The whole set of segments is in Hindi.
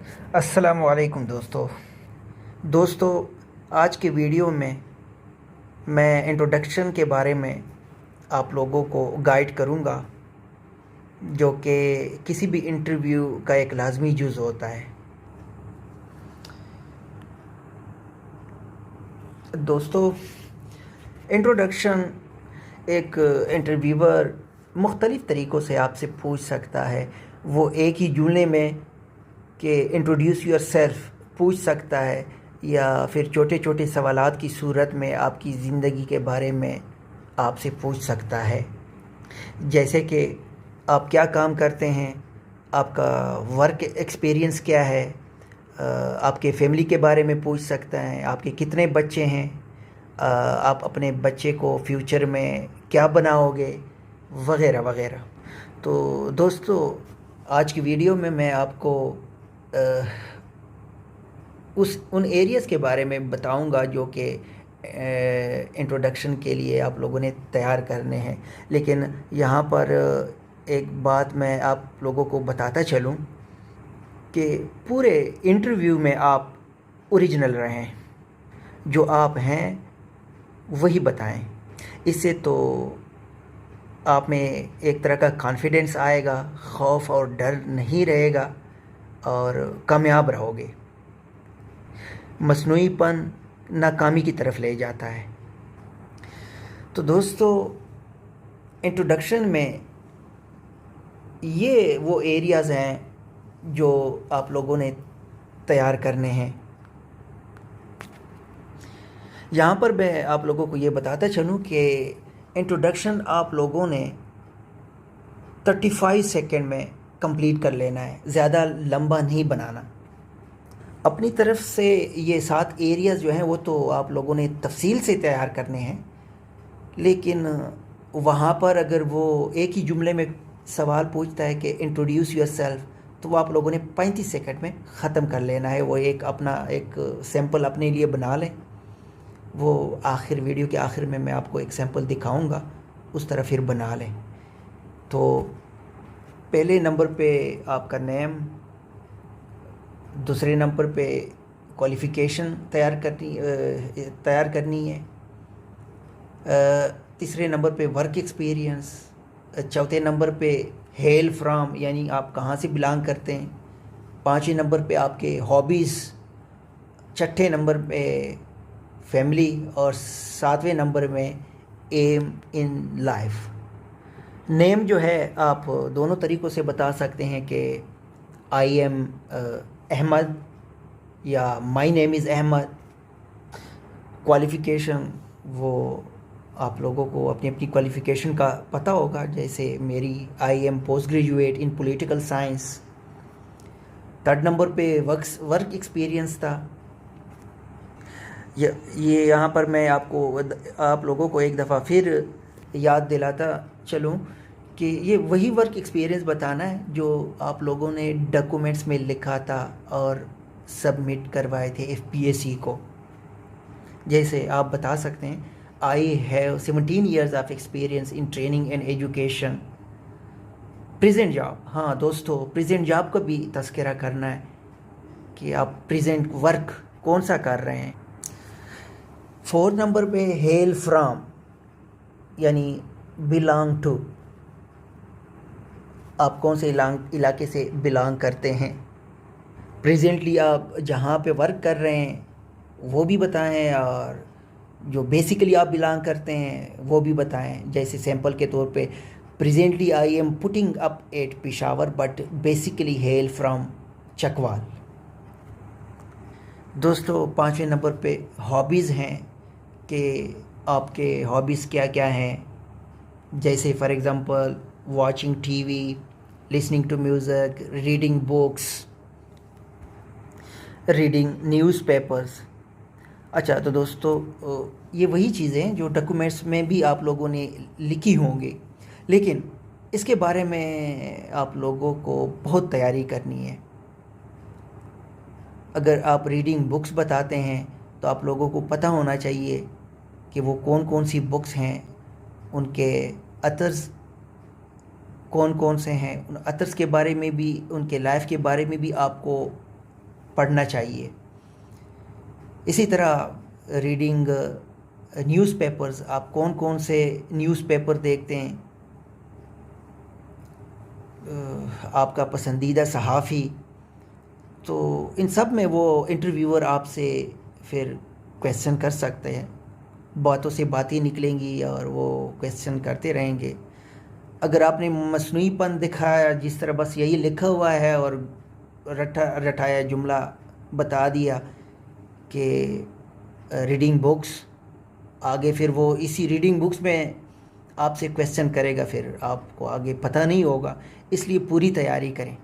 अस्सलामु अलैकुम दोस्तों। आज के वीडियो में मैं इंट्रोडक्शन के बारे में आप लोगों को गाइड करूंगा, जो कि किसी भी इंटरव्यू का एक लाजमी जुज़ होता है। दोस्तों, इंट्रोडक्शन एक इंटरव्यूअर मुख्तलिफ़ तरीक़ों से आपसे पूछ सकता है। वो एक ही जुमले में कि इंट्रोड्यूस योरसेल्फ पूछ सकता है, या फिर छोटे छोटे सवालात की सूरत में आपकी ज़िंदगी के बारे में आपसे पूछ सकता है। जैसे कि आप क्या काम करते हैं, आपका वर्क एक्सपीरियंस क्या है, आपके फैमिली के बारे में पूछ सकता है, आपके कितने बच्चे हैं, आप अपने बच्चे को फ्यूचर में क्या बनाओगे, वगैरह वगैरह। तो दोस्तों, आज की वीडियो में मैं आपको उन एरियाज़ के बारे में बताऊंगा जो कि इंट्रोडक्शन के लिए आप लोगों ने तैयार करने हैं। लेकिन यहाँ पर एक बात मैं आप लोगों को बताता चलूँ कि पूरे इंटरव्यू में आप ओरिजिनल रहें, जो आप हैं वही बताएं। इससे तो आप में एक तरह का कॉन्फिडेंस आएगा, खौफ और डर नहीं रहेगा और कामयाब रहोगे। मसनूईपन नाकामी की तरफ ले जाता है। तो दोस्तों, इंट्रोडक्शन में ये वो एरियाज़ हैं जो आप लोगों ने तैयार करने हैं। यहाँ पर मैं आप लोगों को ये बताता चलूँ कि इंट्रोडक्शन आप लोगों ने 35 सेकंड में कंप्लीट कर लेना है, ज़्यादा लंबा नहीं बनाना। अपनी तरफ से ये 7 एरियाज़ जो हैं वो तो आप लोगों ने तफसील से तैयार करने हैं, लेकिन वहाँ पर अगर वो एक ही जुमले में सवाल पूछता है कि इंट्रोड्यूस योरसेल्फ, तो वो आप लोगों ने 35 सेकंड में ख़त्म कर लेना है। वो एक सैंपल अपने लिए बना लें। वो वीडियो के आखिर में मैं आपको एक सैंपल दिखाऊंगा, उस तरह फिर बना लें। तो पहले नंबर पे आपका नेम, दूसरे नंबर पे क्वालिफ़िकेशन तैयार करनी है, तीसरे नंबर पे वर्क एक्सपीरियंस, चौथे नंबर पे हेल फ्रॉम यानी आप कहाँ से बिलोंग करते हैं, पाँचवें नंबर पे आपके हॉबीज़, छठे नंबर पे फैमिली और सातवें नंबर में एम इन लाइफ। नेम जो है आप दोनों तरीक़ों से बता सकते हैं कि आई एम अहमद या my name is Ahmed. Qualification, वो आप लोगों को अपनी अपनी क्वालिफ़िकेशन का पता होगा। जैसे मेरी I am post graduate in political science. Third number पे वर्क एक्सपीरियंस था। ये यहाँ पर मैं आप लोगों को एक दफ़ा फिर याद दिलाता चलूँ कि ये वही वर्क एक्सपीरियंस बताना है जो आप लोगों ने डॉक्यूमेंट्स में लिखा था और सबमिट करवाए थे एफपीएससी को। जैसे आप बता सकते हैं, I have 17 years of experience in training and education. Present job, हाँ दोस्तों, प्रेजेंट जॉब का भी तज़किरा करना है कि आप प्रेजेंट वर्क कौन सा कर रहे हैं। फोर्थ नंबर पे हेल फ्रॉम यानी बिलोंग टू, आप कौन से इलाके से बिलोंग करते हैं। प्रेजेंटली आप जहाँ पे वर्क कर रहे हैं वो भी बताएं, और जो बेसिकली आप बिलोंग करते हैं वो भी बताएं। जैसे सैंपल के तौर पे, presently I am putting up at Peshawar but basically hello from Chakwal. दोस्तों, पाँचवें नंबर पे हॉबीज़ हैं कि आपके हॉबीज़ क्या क्या हैं। जैसे for example watching TV, listening to music, reading books, reading newspapers. अच्छा, तो दोस्तों, ये वही चीज़ें हैं जो डॉक्यूमेंट्स में भी आप लोगों ने लिखी होंगी, लेकिन इसके बारे में आप लोगों को बहुत तैयारी करनी है। अगर आप रीडिंग बुक्स बताते हैं तो आप लोगों को पता होना चाहिए कि वो कौन कौन सी बुक्स हैं, उनके अथर्स कौन कौन से हैं, उन अथर्स के बारे में भी, उनके लाइफ के बारे में भी आपको पढ़ना चाहिए। इसी तरह रीडिंग न्यूज़पेपर्स, आप कौन कौन से न्यूज़पेपर देखते हैं, आपका पसंदीदा सहाफ़ी, तो इन सब में वो इंटरव्यूअर आपसे फिर क्वेश्चन कर सकते हैं। बातों से बातें निकलेंगी और वो क्वेश्चन करते रहेंगे। अगर आपने मसनूईपन दिखाया, जिस तरह बस यही लिखा हुआ है और रटाया जुमला बता दिया कि रीडिंग बुक्स, आगे फिर वो इसी रीडिंग बुक्स में आपसे क्वेश्चन करेगा, फिर आपको आगे पता नहीं होगा। इसलिए पूरी तैयारी करें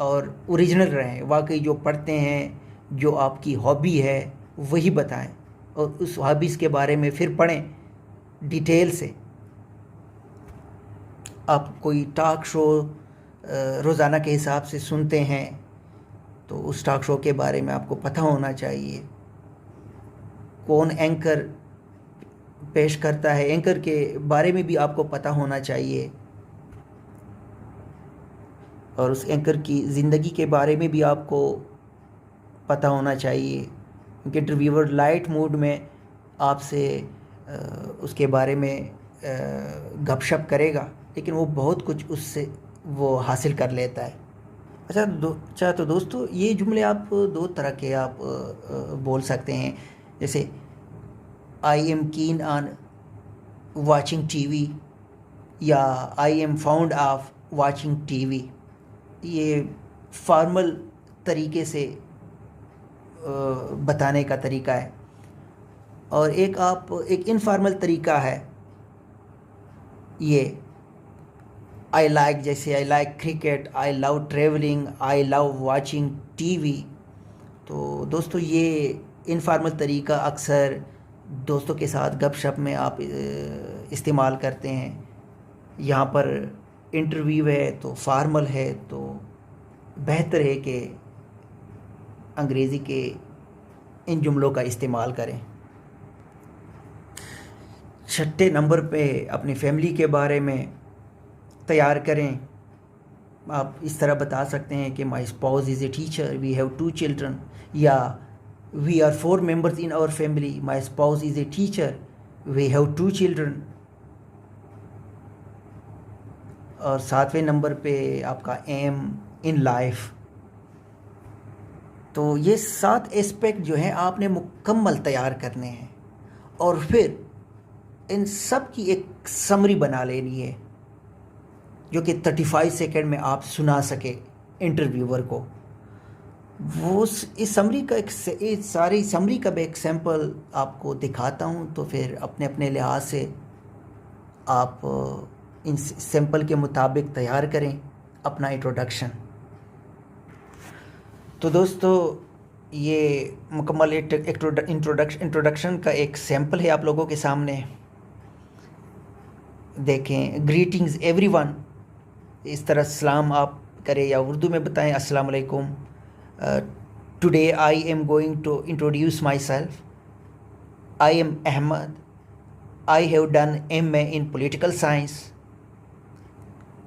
और ओरिजिनल रहें। वाकई जो पढ़ते हैं, जो आपकी हॉबी है, वही बताएं और उस हॉबीज़ के बारे में फिर पढ़ें डिटेल से। आप कोई टॉक शो रोज़ाना के हिसाब से सुनते हैं तो उस टॉक शो के बारे में आपको पता होना चाहिए। कौन एंकर पेश करता है, एंकर के बारे में भी आपको पता होना चाहिए और उस एंकर की ज़िंदगी के बारे में भी आपको पता होना चाहिए, क्योंकि इंटरव्यूअर लाइट मूड में आपसे उसके बारे में गपशप करेगा, लेकिन वो बहुत कुछ उससे वो हासिल कर लेता है। अच्छा तो दोस्तों, ये जुमले आप दो तरह के आप बोल सकते हैं, जैसे I am keen on watching TV या I am found of watching TV. ये फॉर्मल तरीके से बताने का तरीका है। और एक इनफॉर्मल तरीका है ये, आई लाइक, जैसे I like cricket, I love travelling, I love watching TV. तो दोस्तों, ये इनफॉर्मल तरीका अक्सर दोस्तों के साथ गपशप में आप इस्तेमाल करते हैं। यहाँ पर इंटरव्यू है तो फॉर्मल है, तो बेहतर है कि अंग्रेज़ी के इन जुमलों का इस्तेमाल करें। छठे नंबर पे अपनी फैमिली के बारे में तैयार करें। आप इस तरह बता सकते हैं कि my spouse is a teacher, we have 2 children, या we are 4 members in our family, my spouse is a teacher, we have 2 children. और 7वें नंबर पे आपका एम इन लाइफ। तो ये 7 एस्पेक्ट जो हैं आपने मुकम्मल तैयार करने हैं और फिर इन सब की एक समरी बना लेनी है, जो कि 35 सेकंड में आप सुना सके इंटरव्यूअर को। वो इस समरी का इस सारी समरी का मैं एक सैंपल आपको दिखाता हूँ, तो फिर अपने अपने लिहाज से आप इन सैंपल के मुताबिक तैयार करें अपना इंट्रोडक्शन। तो दोस्तों, ये मुकम्मल इंट्रोडक्शन का एक सैंपल है आप लोगों के सामने। देखें, ग्रीटिंग्स एवरीवन, इस तरह सलाम आप करें या उर्दू में बताएं, अस्सलाम वालेकुम। Today I am going to introduce myself, I am Ahmed, I have done MA in political science.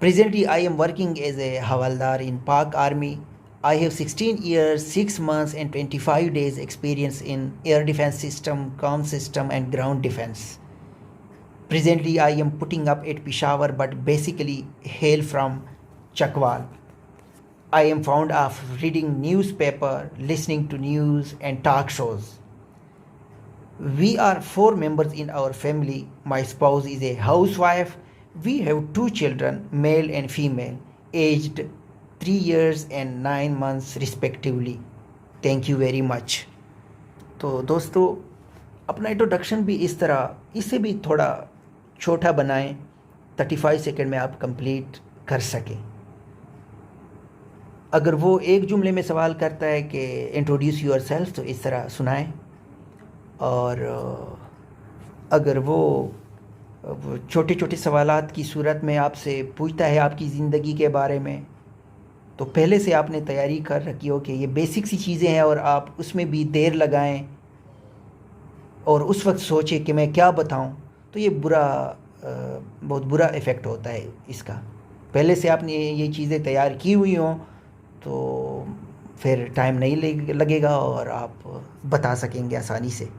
Presently, I am working as a Havaldar in Pak Army. I have 16 years, 6 months and 25 days experience in air defense system, comm system and ground defense. Presently, I am putting up at Peshawar but basically hail from Chakwal. I am fond of reading newspaper, listening to news and talk shows. We are 4 members in our family. My spouse is a housewife. We have 2 children, male and female, aged 3 years and 9 months respectively. Thank you very much. तो दोस्तों, अपना इंट्रोडक्शन भी इस तरह, इसे भी थोड़ा छोटा बनाएं, 35 सेकंड में आप कंप्लीट कर सकें। अगर वो एक जुमले में सवाल करता है कि इंट्रोड्यूस योर सेल्फ, तो इस तरह सुनाएं। और अगर वो छोटे छोटे सवालात की सूरत में आपसे पूछता है आपकी ज़िंदगी के बारे में, तो पहले से आपने तैयारी कर रखी हो कि ये बेसिक सी चीज़ें हैं और आप उसमें भी देर लगाएं और उस वक्त सोचें कि मैं क्या बताऊं, तो ये बहुत बुरा इफ़ेक्ट होता है इसका। पहले से आपने ये चीज़ें तैयार की हुई हों तो फिर टाइम नहीं लगेगा और आप बता सकेंगे आसानी से।